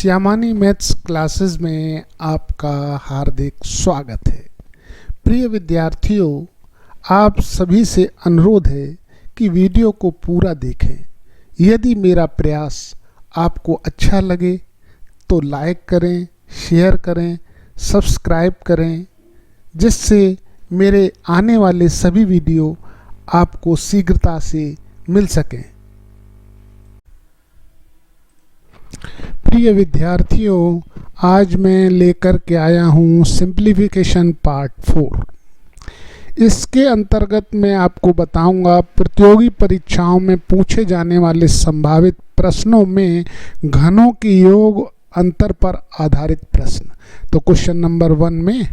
श्यामानी maths classes में आपका हार्दिक स्वागत है। प्रिय विद्यार्थियों, आप सभी से अनुरोध है कि वीडियो को पूरा देखें। यदि मेरा प्रयास आपको अच्छा लगे तो लाइक करें, शेयर करें, सब्सक्राइब करें, जिससे मेरे आने वाले सभी वीडियो आपको शीघ्रता से मिल सकें। प्रिय विद्यार्थियों, आज मैं लेकर के आया हूँ सिंप्लीफिकेशन पार्ट 4। इसके अंतर्गत मैं आपको बताऊंगा प्रतियोगी परीक्षाओं में पूछे जाने वाले संभावित प्रश्नों में घनों के योग अंतर पर आधारित प्रश्न। तो क्वेश्चन नंबर 1 में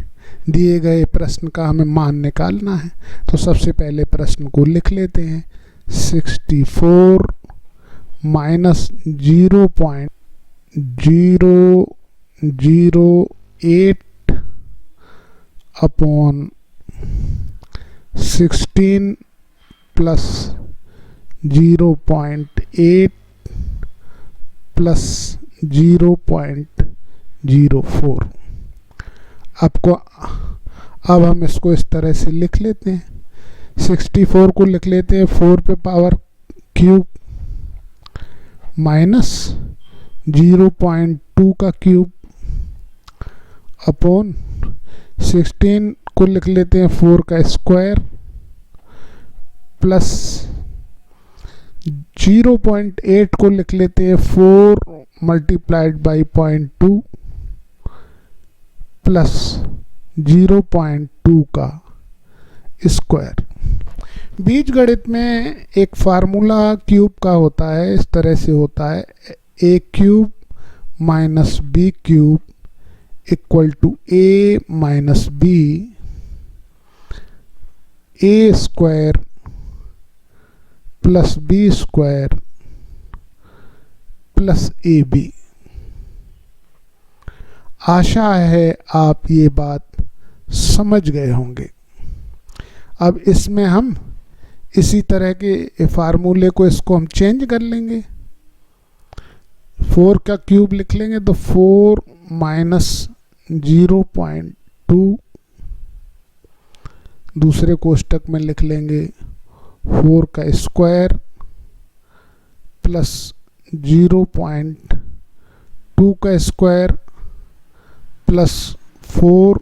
दिए गए प्रश्न का हमें मान निकालना है। तो सबसे पहले प्रश्न को लिख लेते हैं। 64 माइनस 0.008 अपॉन 16 प्लस 0.8 प्लस 0.04। अब हम इसको इस तरह से लिख लेते हैं। 64 को लिख लेते हैं 4 पे पावर क्यूब माइनस 0.2 का क्यूब अपॉन 16 को लिख लेते हैं 4 का स्क्वायर प्लस 0.8 को लिख लेते हैं 4 मल्टीप्लाइड बाई 0.2 प्लस 0.2 का स्क्वायर। बीजगणित में एक फार्मूला क्यूब का होता है, इस तरह से होता है a cube minus b cube equal to a minus b a square plus b square plus ab। आशा है आप ये बात समझ गए होंगे। अब इसमें हम इसी तरह के फार्मूले को इसको हम चेंज कर लेंगे। 4 का क्यूब लिख लेंगे तो 4 माइनस 0.2, दूसरे कोष्टक में लिख लेंगे 4 का स्क्वायर प्लस 0.2 का square plus 4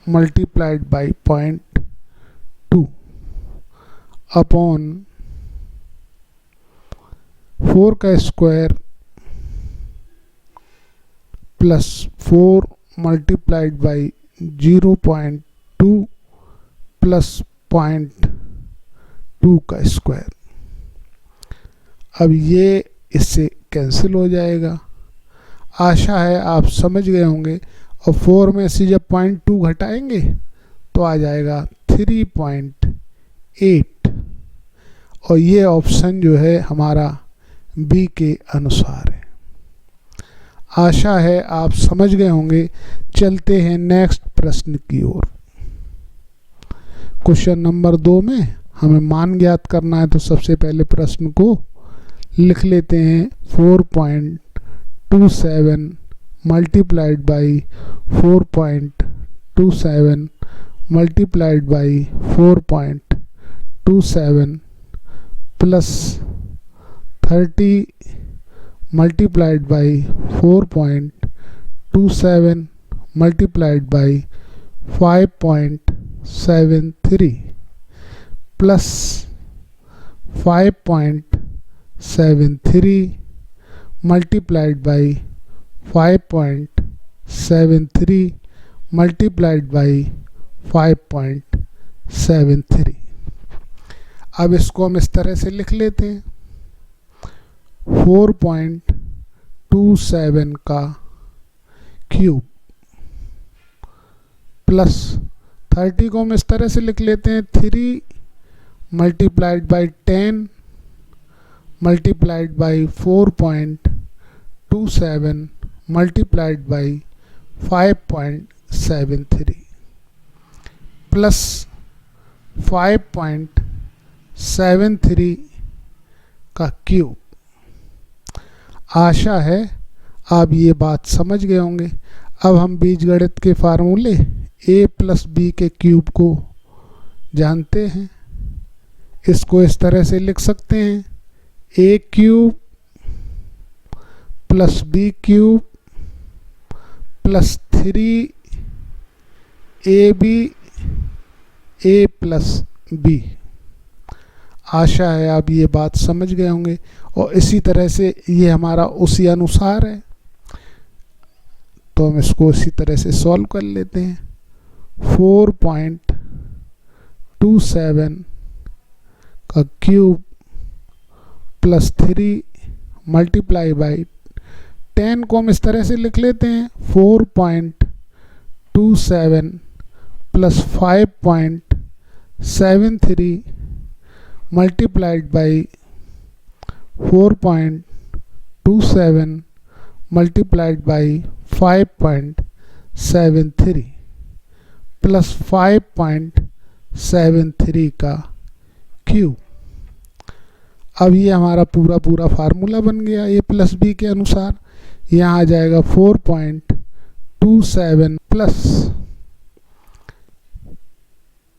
multiplied by 0.2 upon 4 का square plus 4 multiplied by 0.2 plus 0.2 का स्क्वायर। अब ये इससे कैंसिल हो जाएगा। आशा है आप समझ गए होंगे। और 4 में से जब 0.2 घटाएंगे तो आ जाएगा 3.8। और ये ऑप्शन जो है हमारा बी के अनुसार है। आशा है आप समझ गए होंगे। चलते हैं नेक्स्ट प्रश्न की ओर। क्वेश्चन नंबर 2 में हमें मान ज्ञात करना है। तो सबसे पहले प्रश्न को लिख लेते हैं 4.27 multiplied by 4.27 multiplied by 4.27 plus 30 multiplied by 4.27 multiplied by 5.73 plus 5.73 multiplied by 5.73 multiplied by 5.73। अब इसको हम इस तरह से लिख लेते हैं। 4.27 का क्यूब प्लस 30 को हम इस तरह से लिख लेते हैं 3 multiplied by 10 multiplied by 4.27 multiplied by 5.73 plus 5.73 का क्यूब। आशा है आप ये बात समझ गए होंगे। अब हम बीजगणित के फार्मूले a प्लस बी के क्यूब को जानते हैं। इसको इस तरह से लिख सकते हैं, a cube plus B cube plus 3ab a plus B. आशा है आप ये बात समझ गए होंगे। और इसी तरह से ये हमारा उसी अनुसार है, तो हम इसको इसी तरह से सॉल्व कर लेते हैं। 4.27 का क्यूब प्लस 3 मल्टीप्लाई बाई 10 को हम इस तरह से लिख लेते हैं, 4.27 plus 5.73 multiplied by 4.27 multiplied by 5.73 plus 5.73 का क्यूब। अब ये हमारा पूरा फार्मूला बन गया a प्लस बी के अनुसार। यहाँ आ जाएगा 4.27 प्लस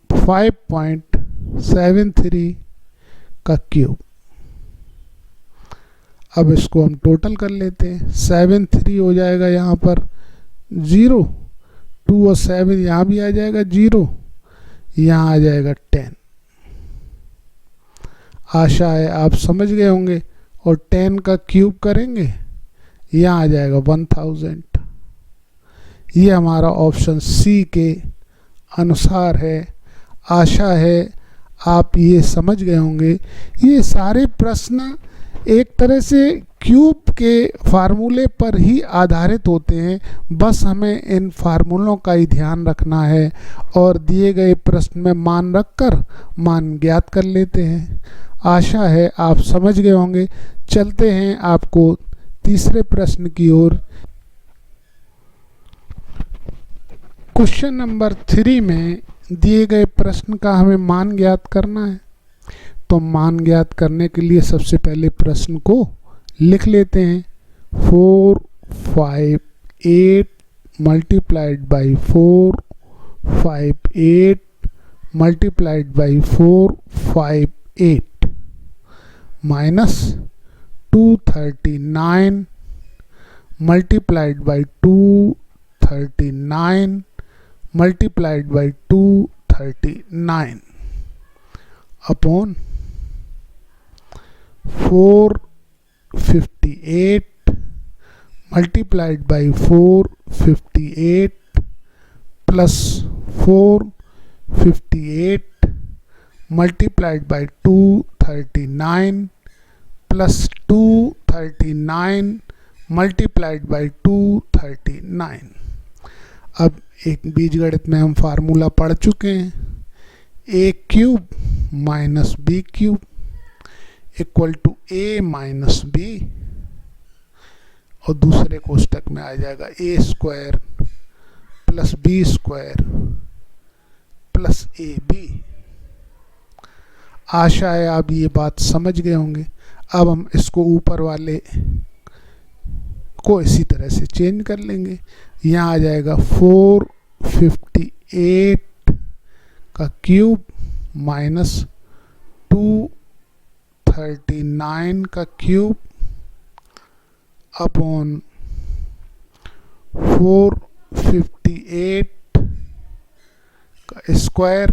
5.73 का क्यूब। अब इसको हम टोटल कर लेते हैं। 7 3 हो जाएगा यहाँ पर 0, 2 और 7 यहाँ भी आ जाएगा 0, यहाँ आ जाएगा 10। आशा है आप समझ गए होंगे। और 10 का क्यूब करेंगे, यहाँ आ जाएगा 1000। ये हमारा ऑप्शन सी के अनुसार है। आशा है आप ये समझ गए होंगे। ये सारे प्रश्न एक तरह से क्यूब के फार्मूले पर ही आधारित होते हैं, बस हमें इन फार्मूलों का ही ध्यान रखना है और दिए गए प्रश्न में मान रखकर मान ज्ञात कर लेते हैं। आशा है आप समझ गए होंगे। चलते हैं आपको तीसरे प्रश्न की ओर। क्वेश्चन नंबर 3 में दिए गए प्रश्न का हमें मान ज्ञात करना है। तो मान ज्ञात करने के लिए सबसे पहले प्रश्न को लिख लेते हैं। 4 5 8 multiplied by 4 5 8 multiplied by 4 5 8 minus 239 multiplied by 239 multiplied by 239 upon 458 multiplied by 458 plus 458 multiplied by 239 plus 239 multiplied by 239। अब एक बीजगणित में हम फार्मूला पढ़ चुके हैं, a cube minus B cube equal to a minus B, और दूसरे कोष्टक में आ जाएगा a square plus B square plus A B. आशा है आप ये बात समझ गए होंगे। अब हम इसको ऊपर वाले को इसी तरह से चेंज कर लेंगे। यहाँ आ जाएगा 458 का क्यूब माइनस 239 का क्यूब अपॉन 458 का square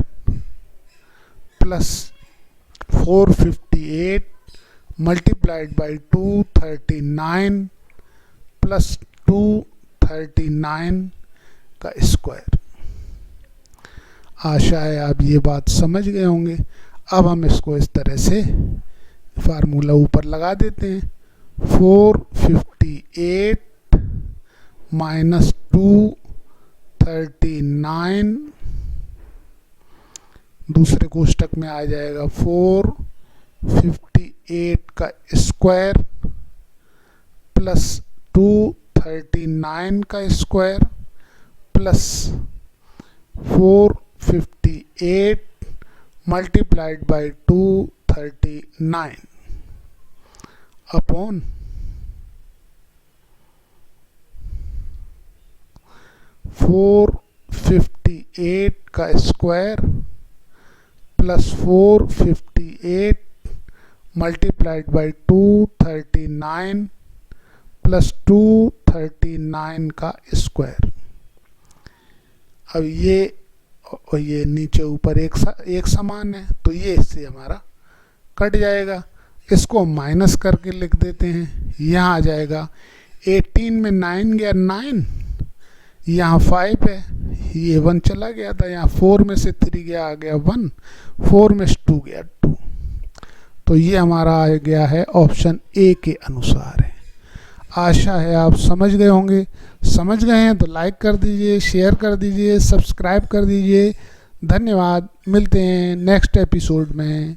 plus 458 multiplied by 239 plus 239 का स्क्वायर। आशा है आप ये बात समझ गए होंगे। अब हम इसको इस तरह से फार्मूला ऊपर लगा देते हैं। 458 माइनस 239 दूसरे कोष्टक में आ जाएगा 458 का स्क्वायर प्लस 239 का square plus 458 multiplied by 239 upon 458 का square plus 458 multiplied by 239 plus 239 का स्क्वायर। अब ये नीचे ऊपर एक समान है तो ये इससे हमारा कट जाएगा। इसको माइनस करके लिख देते हैं। यहाँ आ जाएगा 18 में 9 गया 9, यहाँ 5 है, ये 1 चला गया था, यहाँ 4 में से 3 गया आ गया 1, 4 में से 2 गया 2। तो ये हमारा आ गया है ऑप्शन ए के अनुसार है। आशा है आप समझ गए होंगे। समझ गए हैं तो लाइक कर दीजिए, शेयर कर दीजिए, सब्सक्राइब कर दीजिए। धन्यवाद। मिलते हैं नेक्स्ट एपिसोड में।